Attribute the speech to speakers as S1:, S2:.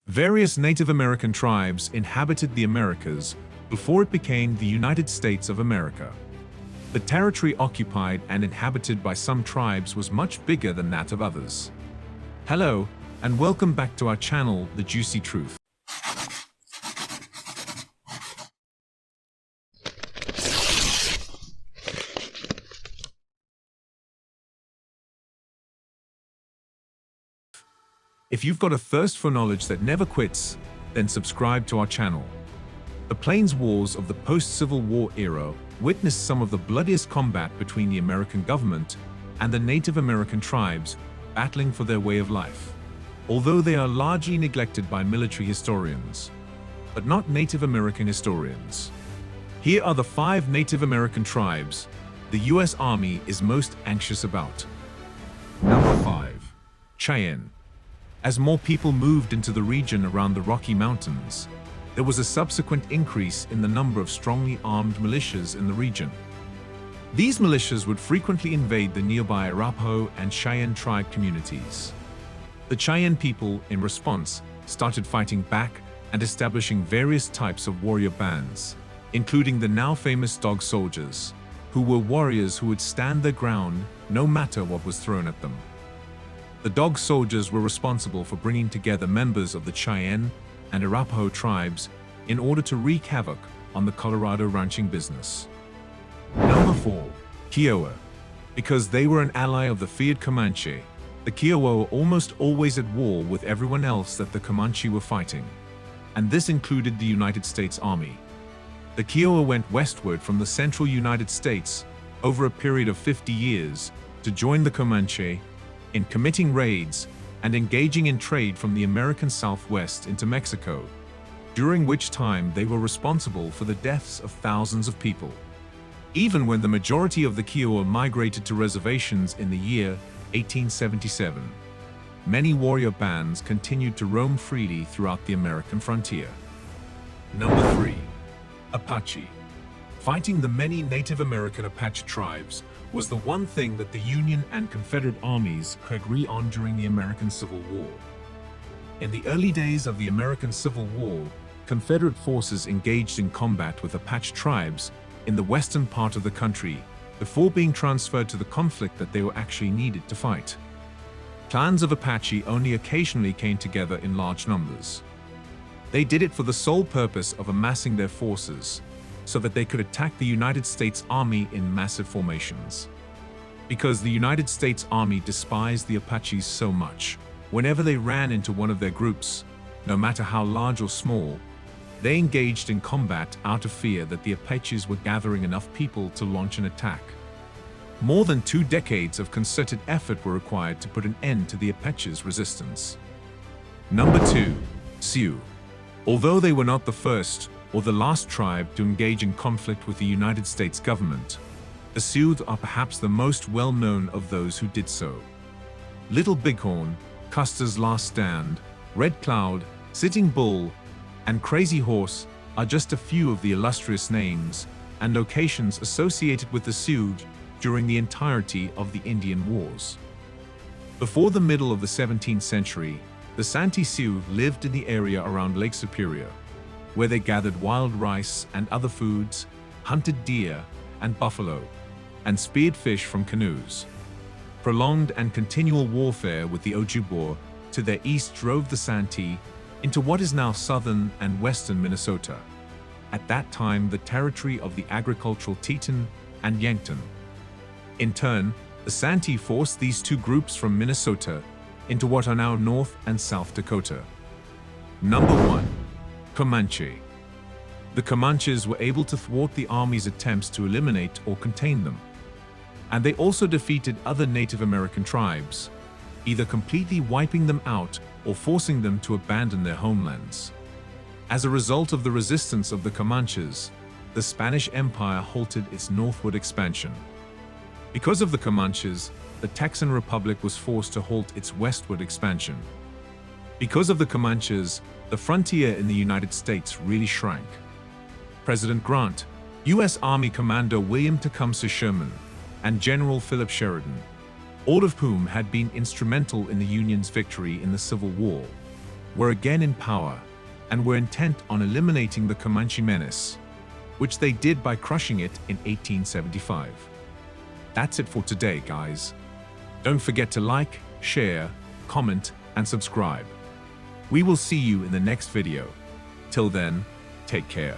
S1: Various Native American tribes inhabited the Americas before it became the United States of America. The territory occupied and inhabited by some tribes was much bigger than that of others. Hello, and welcome back to our channel, The Juicy Truth. If you've got a thirst for knowledge that never quits, then subscribe to our channel. The Plains Wars of the post-Civil War era witnessed some of the bloodiest combat between the American government and the Native American tribes battling for their way of life, although they are largely neglected by military historians, but not Native American historians. Here are the 5 Native American tribes the U.S. Army is most anxious about. Number 5. Cheyenne. As more people moved into the region around the Rocky Mountains, there was a subsequent increase in the number of strongly armed militias in the region. These militias would frequently invade the nearby Arapahoe and Cheyenne tribe communities. The Cheyenne people, in response, started fighting back and establishing various types of warrior bands, including the now famous Dog Soldiers, who were warriors who would stand their ground no matter what was thrown at them. The Dog Soldiers were responsible for bringing together members of the Cheyenne and Arapahoe tribes in order to wreak havoc on the Colorado ranching business. Number 4. Kiowa. Because they were an ally of the feared Comanche, the Kiowa were almost always at war with everyone else that the Comanche were fighting, and this included the United States Army. The Kiowa went westward from the central United States over a period of 50 years to join the Comanche in committing raids and engaging in trade from the American Southwest into Mexico, during which time they were responsible for the deaths of thousands of people. Even when the majority of the Kiowa migrated to reservations in the year 1877, many warrior bands continued to roam freely throughout the American frontier. Number 3. Apache. Fighting the many Native American Apache tribes was the one thing that the Union and Confederate armies could agree on during the American Civil War. In the early days of the American Civil War, Confederate forces engaged in combat with Apache tribes in the western part of the country before being transferred to the conflict that they were actually needed to fight. Clans of Apache only occasionally came together in large numbers. They did it for the sole purpose of amassing their forces, so that they could attack the United States Army in massive formations. Because the United States Army despised the Apaches so much, whenever they ran into one of their groups, no matter how large or small, they engaged in combat out of fear that the Apaches were gathering enough people to launch an attack. More than 2 decades of concerted effort were required to put an end to the Apaches' resistance. Number 2. Sioux. Although they were not the first or the last tribe to engage in conflict with the United States government, the Sioux are perhaps the most well-known of those who did so. Little Bighorn, Custer's Last Stand, Red Cloud, Sitting Bull, and Crazy Horse are just a few of the illustrious names and locations associated with the Sioux during the entirety of the Indian Wars. Before the middle of the 17th century, the Santee Sioux lived in the area around Lake Superior, where they gathered wild rice and other foods, hunted deer and buffalo, and speared fish from canoes. Prolonged and continual warfare with the Ojibwa to their east drove the Santee into what is now southern and western Minnesota, at that time the territory of the agricultural Teton and Yankton. In turn, the Santee forced these 2 groups from Minnesota into what are now North and South Dakota. Number 1. Comanche. The Comanches were able to thwart the Army's attempts to eliminate or contain them, and they also defeated other Native American tribes, either completely wiping them out or forcing them to abandon their homelands. As a result of the resistance of the Comanches, the Spanish Empire halted its northward expansion. Because of the Comanches, the Texan Republic was forced to halt its westward expansion. Because of the Comanches, the frontier in the United States really shrank. President Grant, U.S. Army Commander William Tecumseh Sherman, and General Philip Sheridan, all of whom had been instrumental in the Union's victory in the Civil War, were again in power and were intent on eliminating the Comanche menace, which they did by crushing it in 1875. That's it for today, guys. Don't forget to like, share, comment, and subscribe. We will see you in the next video. Till then, take care.